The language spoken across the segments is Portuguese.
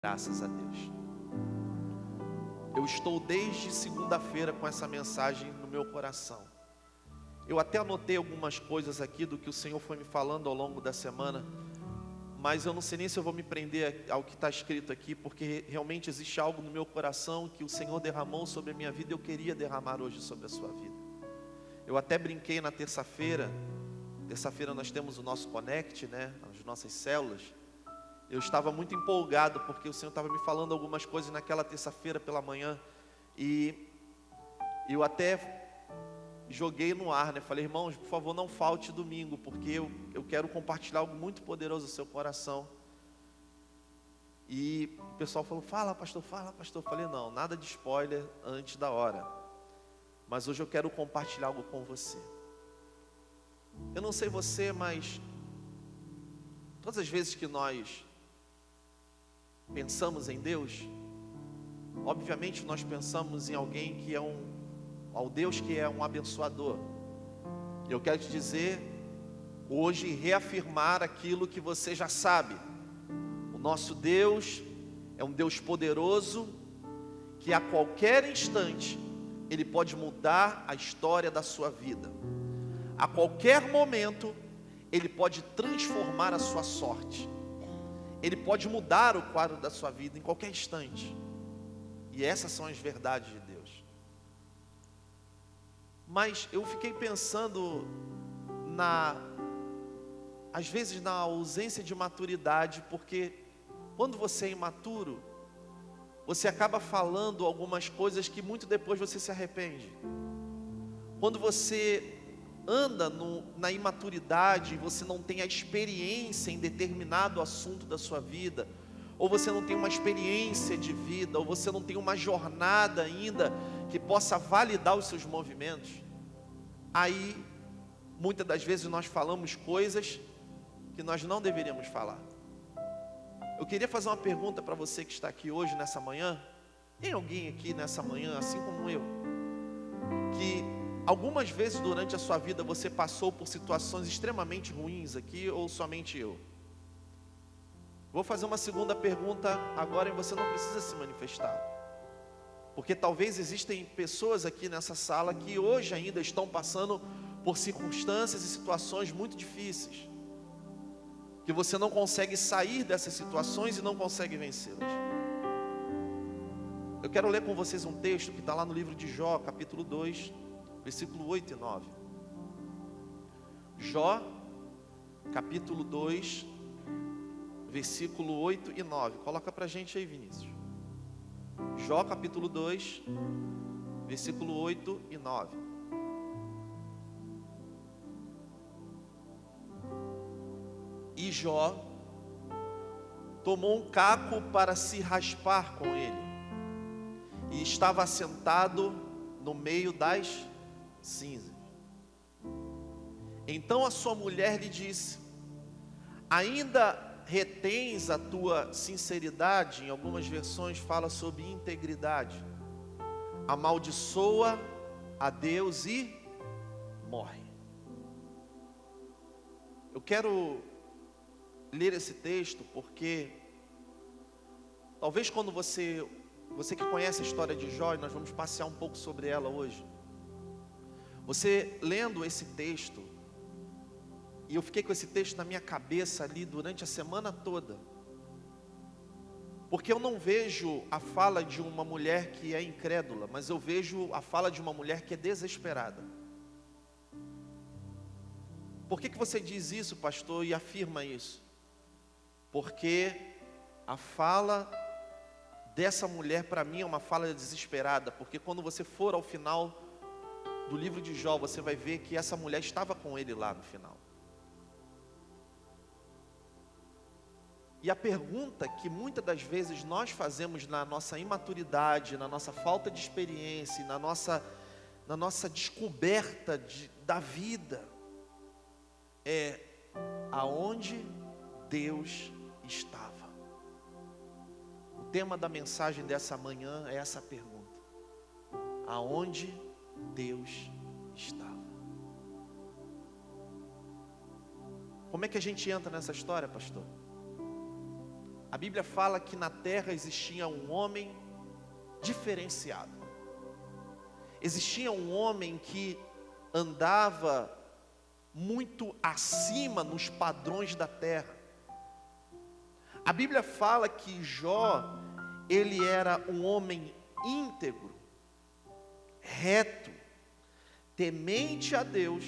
Graças a Deus. Eu estou desde segunda-feira com essa mensagem no meu coração. Eu até anotei algumas coisas aqui do que o Senhor foi me falando ao longo da semana, mas eu não sei nem se eu vou me prender ao que está escrito aqui, porque realmente existe algo no meu coração que o Senhor derramou sobre a minha vida e eu queria derramar hoje sobre a sua vida. Eu até brinquei na terça-feira nós temos o nosso Connect, né, as nossas células. Eu estava muito empolgado porque o Senhor estava me falando algumas coisas naquela terça-feira pela manhã. E eu até joguei no ar, né? Falei, irmãos, por favor, não falte domingo, porque eu quero compartilhar algo muito poderoso no seu coração. E o pessoal falou, fala pastor, fala pastor. Eu falei, não, nada de spoiler antes da hora. Mas hoje eu quero compartilhar algo com você. Eu não sei você, mas todas as vezes que nós pensamos em Deus, obviamente nós pensamos em alguém que é ao Deus que é um abençoador. Eu quero te dizer hoje, reafirmar aquilo que você já sabe. O nosso Deus é um Deus poderoso, que a qualquer instante Ele pode mudar a história da sua vida. A qualquer momento Ele pode transformar a sua sorte. Ele pode mudar o quadro da sua vida em qualquer instante. E essas são as verdades de Deus. Mas eu fiquei pensando às vezes na ausência de maturidade, porque quando você é imaturo, você acaba falando algumas coisas que muito depois você se arrepende. Quando você anda na imaturidade, você não tem a experiência em determinado assunto da sua vida, ou você não tem uma experiência de vida, ou você não tem uma jornada ainda que possa validar os seus movimentos, aí muitas das vezes nós falamos coisas que nós não deveríamos falar. Eu queria fazer uma pergunta para você que está aqui hoje, nessa manhã. Tem alguém aqui nessa manhã, assim como eu, que algumas vezes durante a sua vida você passou por situações extremamente ruins aqui, ou somente eu? Vou fazer uma segunda pergunta agora e você não precisa se manifestar, porque talvez existem pessoas aqui nessa sala que hoje ainda estão passando por circunstâncias e situações muito difíceis, que você não consegue sair dessas situações e não consegue vencê-las. Eu quero ler com vocês um texto que está lá no livro de Jó, capítulo 2, versículo 8 e 9. Jó, capítulo 2, versículo 8 e 9. Coloca para a gente aí, Vinícius. Jó, capítulo 2, versículo 8 e 9. E Jó tomou um caco para se raspar com ele, e estava assentado no meio das cinzas. Então a sua mulher lhe disse: ainda retens a tua sinceridade? Em algumas versões fala sobre integridade. Amaldiçoa a Deus e morre. Eu quero ler esse texto porque talvez quando você que conhece a história de Jó, e nós vamos passear um pouco sobre ela hoje, você lendo esse texto, e eu fiquei com esse texto na minha cabeça ali durante a semana toda, porque eu não vejo a fala de uma mulher que é incrédula, mas eu vejo a fala de uma mulher que é desesperada. Por que você diz isso, pastor, e afirma isso? Porque a fala dessa mulher para mim é uma fala desesperada, porque quando você for ao final do livro de Jó, você vai ver que essa mulher estava com ele lá no final. E a pergunta que muitas das vezes nós fazemos na nossa imaturidade, na nossa falta de experiência, na nossa descoberta da vida, é: aonde Deus estava? O tema da mensagem dessa manhã é essa pergunta: aonde Deus estava? Como é que a gente entra nessa história, pastor? A Bíblia fala que na terra existia um homem diferenciado. Existia um homem que andava muito acima nos padrões da terra. A Bíblia fala que Jó, ele era um homem íntegro, reto, temente a Deus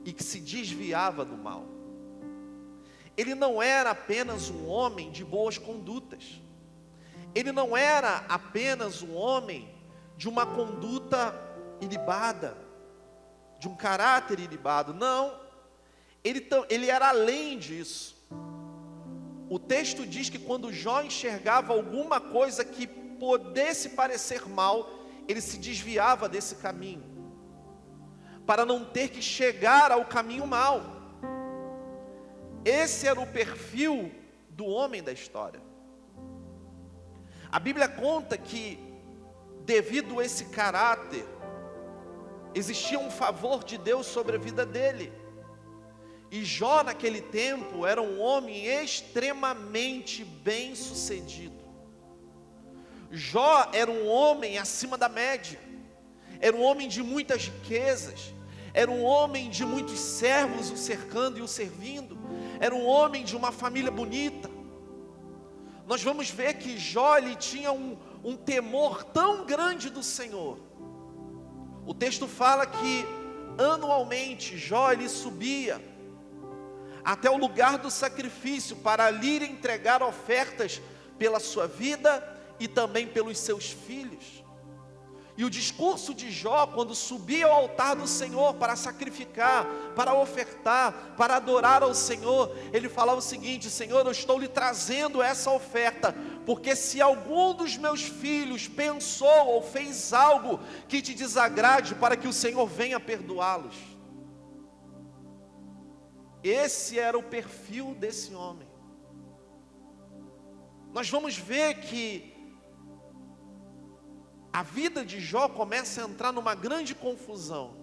e que se desviava do mal. Ele não era apenas um homem de boas condutas. Ele não era apenas um homem de uma conduta ilibada, de um caráter ilibado. Não, ele era além disso. O texto diz que quando Jó enxergava alguma coisa que pudesse parecer mal, ele se desviava desse caminho, para não ter que chegar ao caminho mau. Esse era o perfil do homem da história. A Bíblia conta que, devido a esse caráter, existia um favor de Deus sobre a vida dele. E Jó, naquele tempo, era um homem extremamente bem-sucedido. Jó era um homem acima da média. Era um homem de muitas riquezas. Era um homem de muitos servos o cercando e o servindo. Era um homem de uma família bonita. Nós vamos ver que Jó, ele tinha um temor tão grande do Senhor. O texto fala que anualmente Jó, ele subia até o lugar do sacrifício para ali entregar ofertas pela sua vida e também pelos seus filhos. E o discurso de Jó, quando subia ao altar do Senhor para sacrificar, para ofertar, para adorar ao Senhor, ele falava o seguinte: Senhor, eu estou lhe trazendo essa oferta, porque se algum dos meus filhos pensou ou fez algo que te desagrade, para que o Senhor venha perdoá-los. Esse era o perfil desse homem. Nós vamos ver que a vida de Jó começa a entrar numa grande confusão,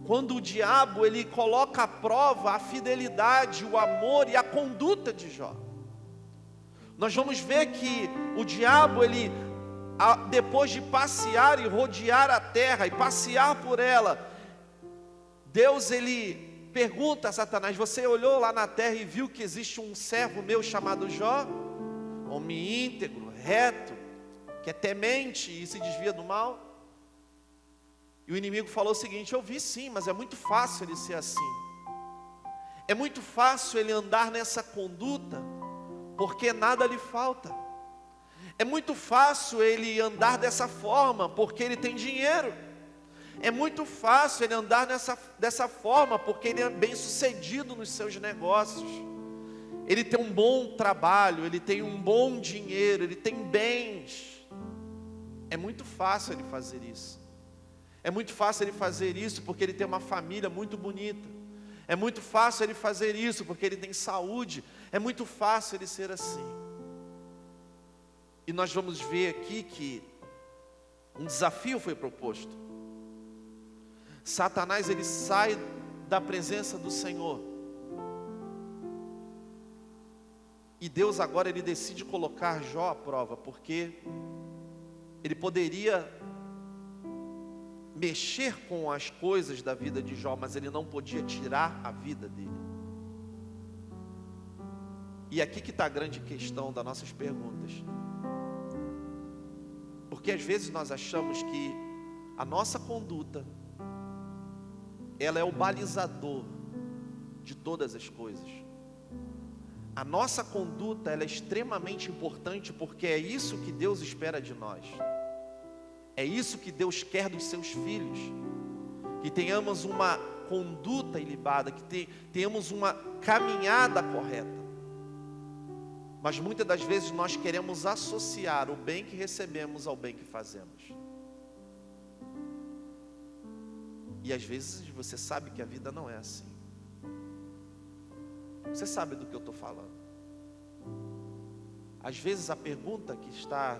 quando o diabo ele coloca à prova a fidelidade, o amor e a conduta de Jó. Nós vamos ver que o diabo, depois de passear e rodear a terra e passear por ela, Deus ele pergunta a Satanás: você olhou lá na terra e viu que existe um servo meu chamado Jó? Homem íntegro, reto, que é temente e se desvia do mal. E o inimigo falou o seguinte: eu vi sim, mas é muito fácil ele ser assim. É muito fácil ele andar nessa conduta, porque nada lhe falta. É muito fácil ele andar dessa forma, porque ele tem dinheiro. É muito fácil ele andar dessa forma, porque ele é bem sucedido nos seus negócios. Ele tem um bom trabalho, ele tem um bom dinheiro, ele tem bens. É muito fácil ele fazer isso. É muito fácil ele fazer isso porque ele tem uma família muito bonita. É muito fácil ele fazer isso porque ele tem saúde. É muito fácil ele ser assim. E nós vamos ver aqui que um desafio foi proposto. Satanás ele sai da presença do Senhor. E Deus agora ele decide colocar Jó à prova, porque ele poderia mexer com as coisas da vida de Jó, mas ele não podia tirar a vida dele. E aqui que está a grande questão das nossas perguntas. Porque às vezes nós achamos que a nossa conduta, ela é o balizador de todas as coisas. A nossa conduta, ela é extremamente importante, porque é isso que Deus espera de nós. É isso que Deus quer dos seus filhos. Que tenhamos uma conduta ilibada, que tenhamos uma caminhada correta. Mas muitas das vezes nós queremos associar o bem que recebemos ao bem que fazemos. E às vezes você sabe que a vida não é assim. Você sabe do que eu estou falando. Às vezes a pergunta que está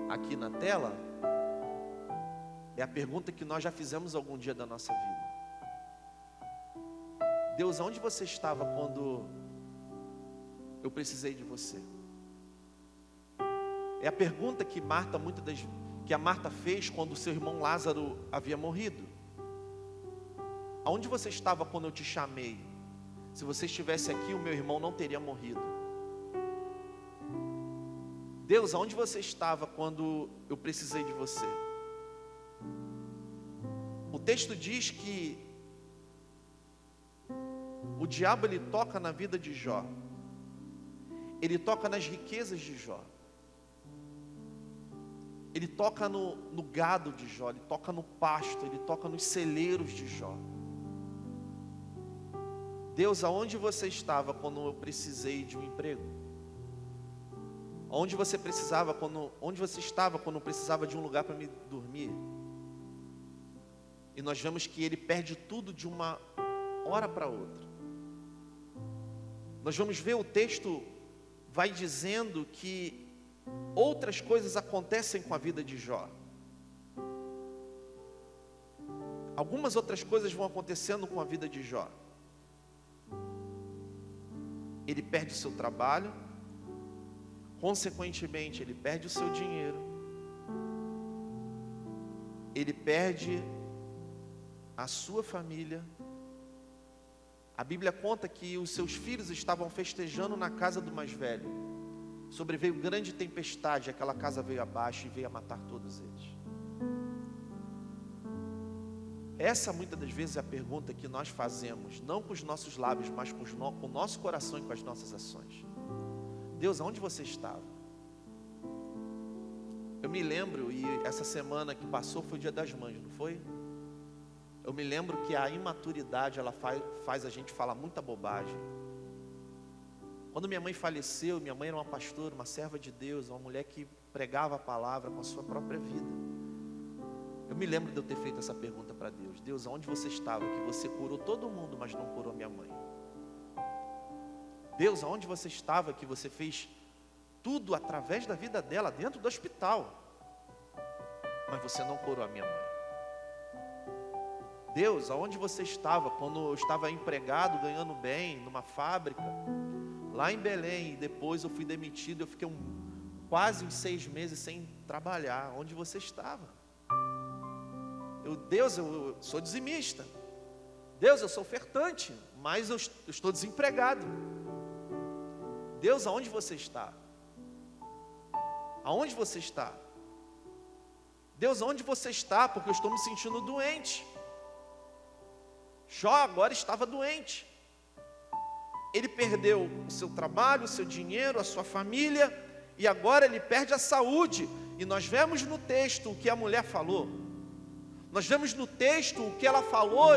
aqui na tela é a pergunta que nós já fizemos algum dia da nossa vida. Deus, onde você estava quando eu precisei de você. É a pergunta que a Marta fez quando o seu irmão Lázaro havia morrido. Aonde você estava quando eu te chamei? Se você estivesse aqui, o meu irmão não teria morrido. Deus, aonde você estava quando eu precisei de você? O texto diz que o diabo, ele toca na vida de Jó. Ele toca nas riquezas de Jó. Ele toca no gado de Jó, ele toca no pasto, ele toca nos celeiros de Jó. Deus, aonde você estava quando eu precisei de um emprego? Onde você estava quando eu precisava de um lugar para me dormir? E nós vemos que ele perde tudo de uma hora para outra. Nós vamos ver, o texto vai dizendo que outras coisas acontecem com a vida de Jó. Algumas outras coisas vão acontecendo com a vida de Jó. Ele perde o seu trabalho, consequentemente ele perde o seu dinheiro, ele perde a sua família. A Bíblia conta que os seus filhos estavam festejando na casa do mais velho. Sobreveio grande tempestade, aquela casa veio abaixo e veio a matar todos eles. Essa muitas das vezes é a pergunta que nós fazemos, não com os nossos lábios, mas com o nosso coração e com as nossas ações. Deus, aonde você estava? Eu me lembro, e essa semana que passou foi o Dia das Mães, não foi? Eu me lembro que a imaturidade, ela faz a gente falar muita bobagem. Quando minha mãe faleceu, minha mãe era uma pastora, uma serva de Deus, uma mulher que pregava a palavra com a sua própria vida. Eu me lembro de eu ter feito essa pergunta para Deus. Deus, aonde você estava? Que você curou todo mundo, mas não curou minha mãe. Deus, aonde você estava? Que você fez tudo através da vida dela, dentro do hospital, mas você não curou a minha mãe. Deus, aonde você estava quando eu estava empregado, ganhando bem, numa fábrica, lá em Belém, e depois eu fui demitido, eu fiquei quase uns 6 meses sem trabalhar. Onde você estava? Deus, eu sou dizimista. Deus, eu sou ofertante, mas eu estou desempregado. Deus, aonde você está? Aonde você está? Deus, aonde você está? Porque eu estou me sentindo doente. Jó agora estava doente. Ele perdeu o seu trabalho, o seu dinheiro, a sua família, e agora ele perde a saúde. E nós vemos no texto o que a mulher falou. Nós vemos no texto o que ela falou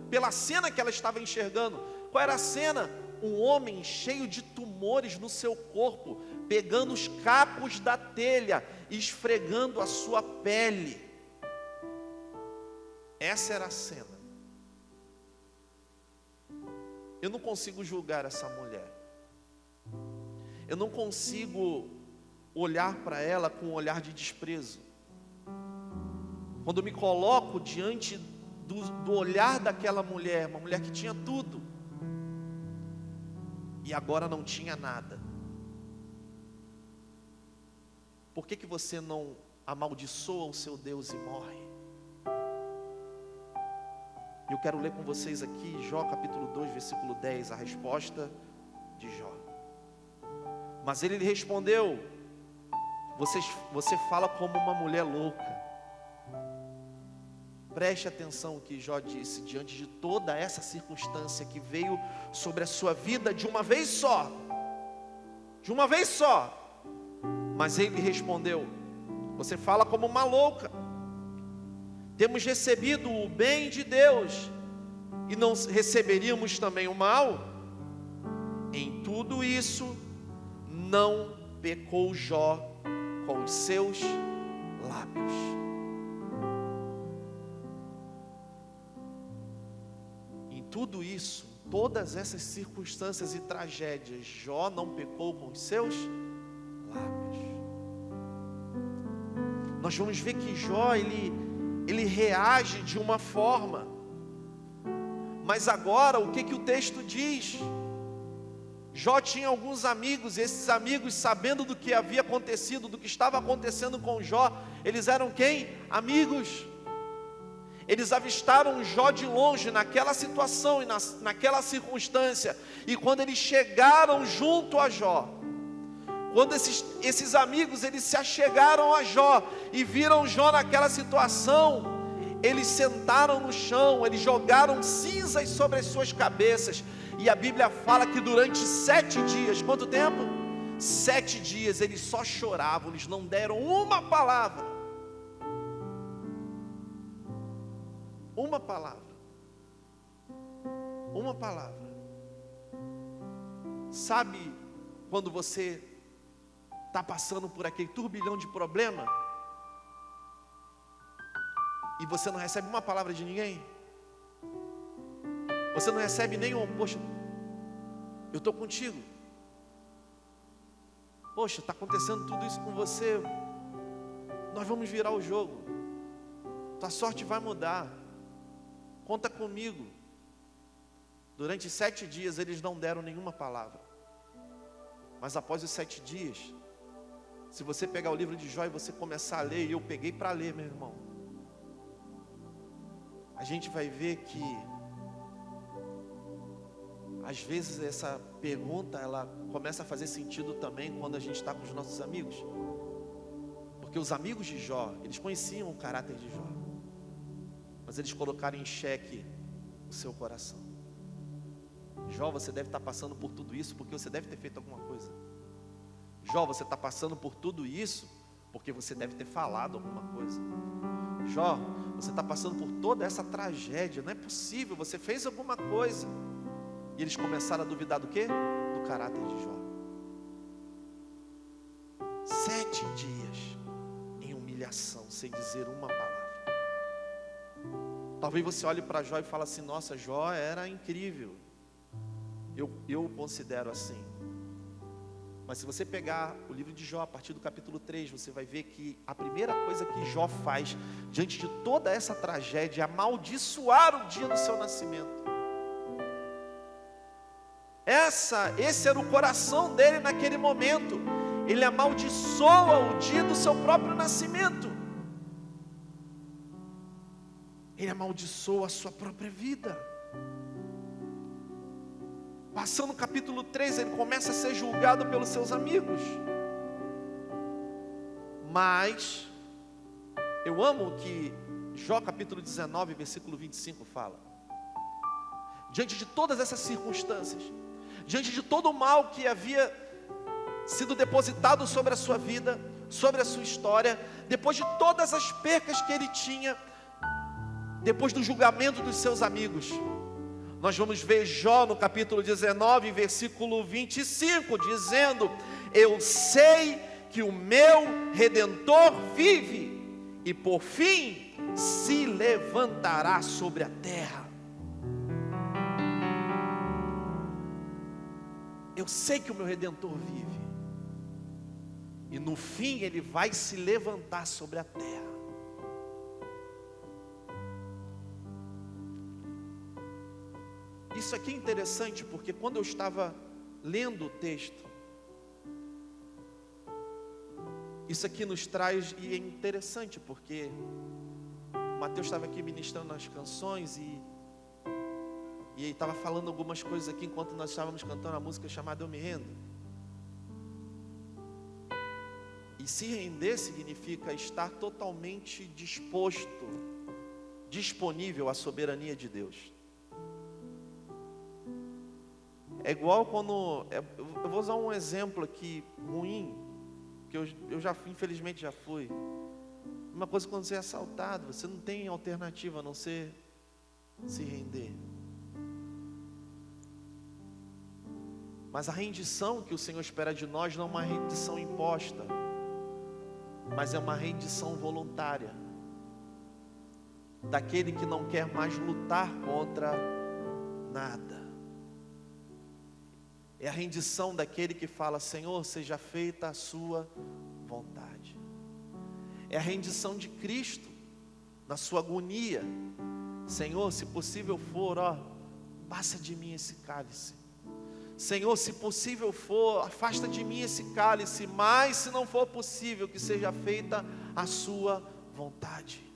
pela cena que ela estava enxergando. Qual era a cena? Um homem cheio de tumores no seu corpo, pegando os cacos da telha e esfregando a sua pele. Essa era a cena. Eu não consigo julgar essa mulher. Eu não consigo olhar para ela com um olhar de desprezo. Quando eu me coloco diante do olhar daquela mulher, uma mulher que tinha tudo, e agora não tinha nada. Por que você não amaldiçoa o seu Deus e morre? Eu quero ler com vocês aqui, Jó capítulo 2, versículo 10, a resposta de Jó. Mas ele lhe respondeu: você fala como uma mulher louca. Preste atenção no que Jó disse diante de toda essa circunstância que veio sobre a sua vida de uma vez só. De uma vez só. Mas ele respondeu: você fala como uma louca. Temos recebido o bem de Deus e não receberíamos também o mal? Em tudo isso não pecou Jó com os seus lábios. Em tudo isso, todas essas circunstâncias e tragédias, Jó não pecou com os seus lábios. Nós vamos ver que Jó, ele reage de uma forma. Mas agora, o que o texto diz? Jó tinha alguns amigos, e esses amigos, sabendo do que havia acontecido, do que estava acontecendo com Jó, eles eram quem? Amigos. Eles avistaram Jó de longe, naquela situação e naquela circunstância, e quando eles chegaram junto a Jó, quando esses amigos, eles se achegaram a Jó, e viram Jó naquela situação, eles sentaram no chão, eles jogaram cinzas sobre as suas cabeças, e a Bíblia fala que durante 7 dias, quanto tempo? 7 dias, eles só choravam, eles não deram uma palavra. Uma palavra. Uma palavra. Sabe quando você está passando por aquele turbilhão de problema e você não recebe uma palavra de ninguém? Você não recebe nenhum, poxa, eu estou contigo. Poxa, está acontecendo tudo isso com você. Nós vamos virar o jogo. Tua sorte vai mudar. Conta comigo. Durante 7 dias eles não deram nenhuma palavra. Mas após os 7 dias, se você pegar o livro de Jó e você começar a ler, e eu peguei para ler, meu irmão, a gente vai ver que às vezes essa pergunta, ela começa a fazer sentido também quando a gente está com os nossos amigos. Porque os amigos de Jó, eles conheciam o caráter de Jó, mas eles colocaram em xeque o seu coração. Jó, você deve estar passando por tudo isso porque você deve ter feito alguma coisa. Jó, você está passando por tudo isso porque você deve ter falado alguma coisa. Jó, você está passando por toda essa tragédia, não é possível, você fez alguma coisa. E eles começaram a duvidar do quê? Do caráter de Jó. 7 dias em humilhação, sem dizer uma palavra. Talvez você olhe para Jó e fale assim: nossa, Jó era incrível. Eu o considero assim. Mas se você pegar o livro de Jó, a partir do capítulo 3, você vai ver que a primeira coisa que Jó faz, diante de toda essa tragédia, é amaldiçoar o dia do seu nascimento. Esse era o coração dele naquele momento. Ele amaldiçoa o dia do seu próprio nascimento. Ele amaldiçoa a sua própria vida. Passando o capítulo 3, ele começa a ser julgado pelos seus amigos. Mas eu amo que Jó capítulo 19, versículo 25 fala: diante de todas essas circunstâncias, diante de todo o mal que havia sido depositado sobre a sua vida, sobre a sua história, depois de todas as percas que ele tinha, depois do julgamento dos seus amigos, nós vamos ver Jó no capítulo 19, versículo 25, dizendo: eu sei que o meu Redentor vive, e por fim se levantará sobre a terra. Eu sei que o meu Redentor vive, e no fim ele vai se levantar sobre a terra. Isso aqui é interessante, porque quando eu estava lendo o texto, isso aqui nos traz, e é interessante porque o Mateus estava aqui ministrando as canções e ele estava falando algumas coisas aqui enquanto nós estávamos cantando a música chamada Eu Me Rendo. E se render significa estar totalmente disposto, disponível à soberania de Deus. É igual quando, eu vou usar um exemplo aqui ruim, que eu já fui, infelizmente já fui. Uma coisa, quando você é assaltado, você não tem alternativa a não ser se render. Mas a rendição que o Senhor espera de nós não é uma rendição imposta, mas é uma rendição voluntária, daquele que não quer mais lutar contra nada. É a rendição daquele que fala: Senhor, seja feita a sua vontade. É a rendição de Cristo na sua agonia: Senhor, se possível for, passa de mim esse cálice. Senhor, se possível for, afasta de mim esse cálice, mas se não for possível, que seja feita a sua vontade.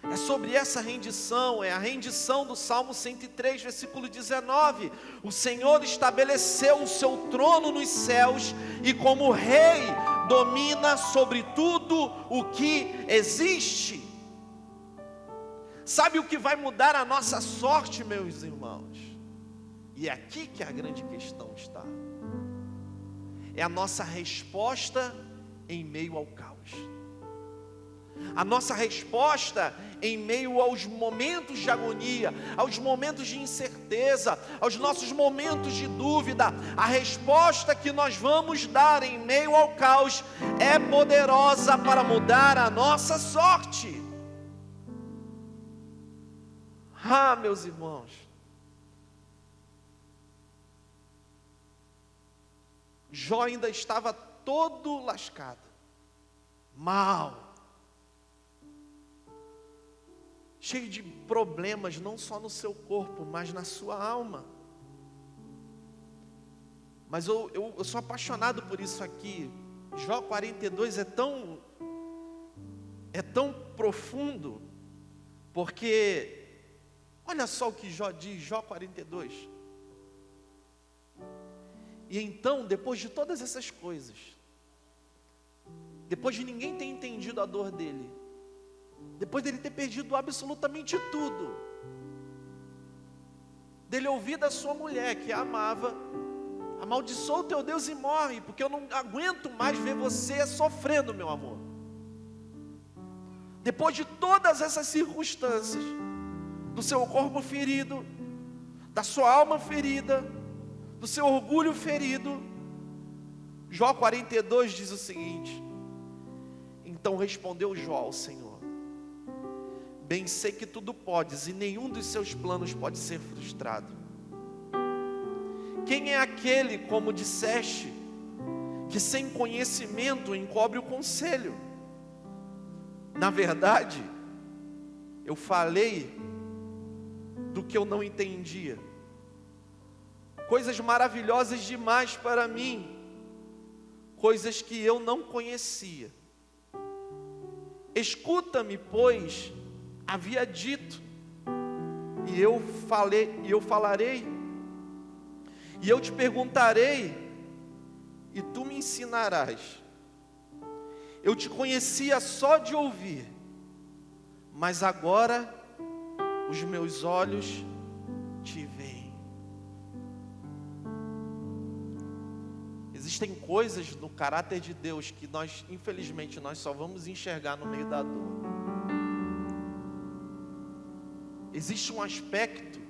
É sobre essa rendição, é a rendição do Salmo 103, versículo 19. O Senhor estabeleceu o seu trono nos céus e como rei domina sobre tudo o que existe. Sabe o que vai mudar a nossa sorte, meus irmãos? E é aqui que a grande questão está. É a nossa resposta em meio ao caos. A nossa resposta em meio aos momentos de agonia, aos momentos de incerteza, aos nossos momentos de dúvida, a resposta que nós vamos dar em meio ao caos é poderosa para mudar a nossa sorte. Ah, meus irmãos, Jó ainda estava todo lascado, mal, cheio de problemas, não só no seu corpo, mas na sua alma. Mas eu sou apaixonado por isso aqui. Jó 42 é tão profundo, porque olha só o que Jó diz, Jó 42. E então, depois de todas essas coisas, depois de ninguém ter entendido a dor dele, depois dele ter perdido absolutamente tudo, dele ouvir da sua mulher que a amava, amaldiçoa o teu Deus e morre, porque eu não aguento mais ver você sofrendo, meu amor. Depois de todas essas circunstâncias, do seu corpo ferido, da sua alma ferida, do seu orgulho ferido, Jó 42 diz o seguinte: então respondeu Jó ao Senhor: bem sei que tudo podes e nenhum dos seus planos pode ser frustrado. Quem é aquele, como disseste, que sem conhecimento encobre o conselho? Na verdade, eu falei do que eu não entendia, coisas maravilhosas demais para mim, coisas que eu não conhecia. Escuta-me, pois havia dito, e eu falarei, e eu te perguntarei, e tu me ensinarás. Eu te conhecia só de ouvir, mas agora os meus olhos te veem. Existem coisas no caráter de Deus que nós, infelizmente, nós só vamos enxergar no meio da dor. Existe um aspecto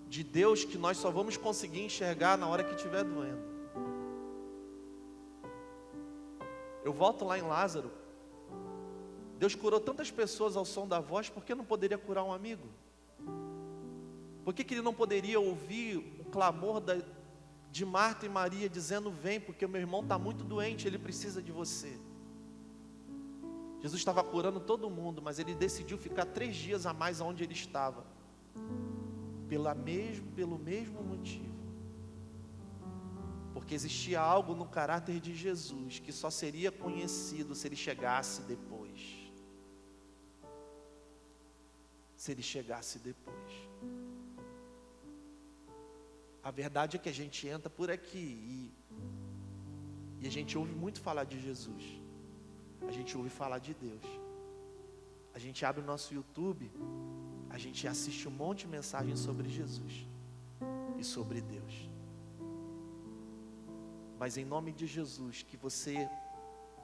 de Deus que nós só vamos conseguir enxergar na hora que estiver doendo. Eu volto lá em Lázaro. Deus curou tantas pessoas ao som da voz, por que não poderia curar um amigo? Por que ele não poderia ouvir o clamor de Marta e Maria dizendo: vem, porque o meu irmão está muito doente, ele precisa de você? Jesus estava curando todo mundo, mas ele decidiu ficar 3 dias a mais onde ele estava, pelo mesmo motivo, porque existia algo no caráter de Jesus que só seria conhecido se ele chegasse depois. Se ele chegasse depois. A verdade é que a gente entra por aqui e a gente ouve muito falar de Jesus. A gente ouve falar de Deus. A gente abre o nosso YouTube, a gente assiste um monte de mensagens sobre Jesus e sobre Deus. Mas em nome de Jesus, que você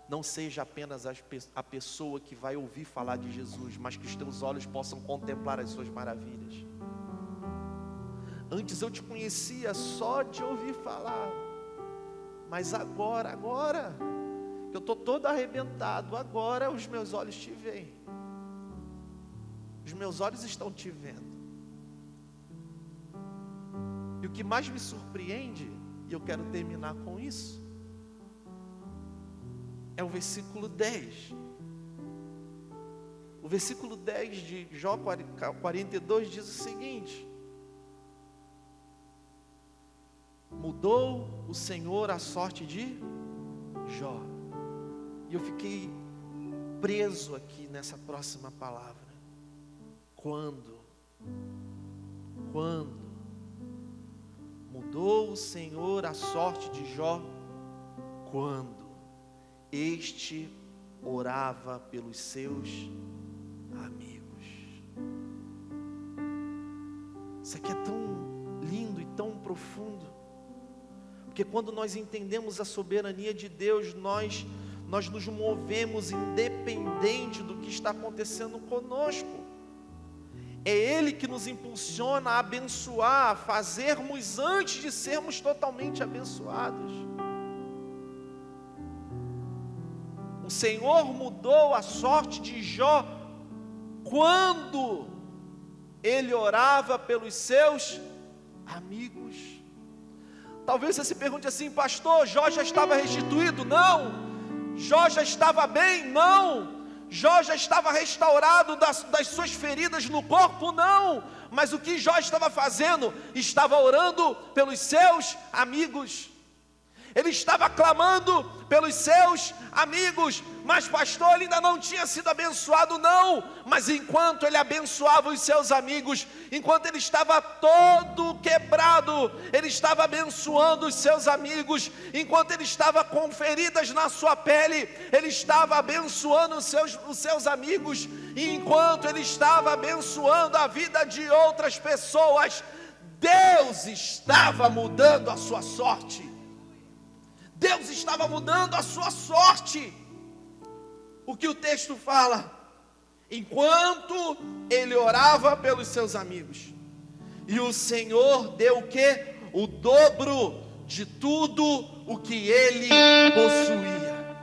não seja apenas a pessoa que vai ouvir falar de Jesus, mas que os teus olhos possam contemplar as suas maravilhas. Antes eu te conhecia só de ouvir falar, mas agora que eu estou todo arrebentado, agora os meus olhos te veem. Os meus olhos estão te vendo. E o que mais me surpreende, e eu quero terminar com isso, é o versículo 10. O versículo 10 de Jó 42 diz o seguinte: Mudou o Senhor a sorte de Jó. E eu fiquei preso aqui nessa próxima palavra. Quando mudou o Senhor a sorte de Jó? Quando este orava pelos seus amigos. Isso aqui é tão lindo e tão profundo, porque quando nós entendemos a soberania de Deus, nós nos movemos independente do que está acontecendo conosco. É Ele que nos impulsiona a abençoar, a fazermos antes de sermos totalmente abençoados. O Senhor mudou a sorte de Jó quando ele orava pelos seus amigos. Talvez você se pergunte assim: pastor, Jó já estava restituído? Não. Jó já estava bem? Não. Jó já estava restaurado das suas feridas no corpo? Não. Mas o que Jó estava fazendo? Estava orando pelos seus amigos. Ele estava clamando pelos seus amigos. Mas pastor, ele ainda não tinha sido abençoado? Não. Mas enquanto ele abençoava os seus amigos, enquanto ele estava todo quebrado, ele estava abençoando os seus amigos. Enquanto ele estava com feridas na sua pele, ele estava abençoando os seus amigos. E enquanto ele estava abençoando a vida de outras pessoas, Deus estava mudando a sua sorte. Deus estava mudando a sua sorte. O que o texto fala? Enquanto ele orava pelos seus amigos, e o Senhor deu o quê? O dobro de tudo o que ele possuía.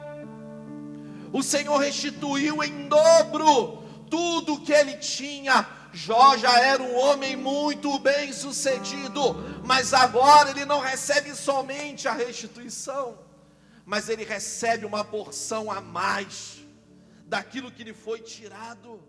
O Senhor restituiu em dobro tudo o que ele tinha. Jó já era um homem muito bem sucedido, mas agora ele não recebe somente a restituição, mas ele recebe uma porção a mais daquilo que lhe foi tirado.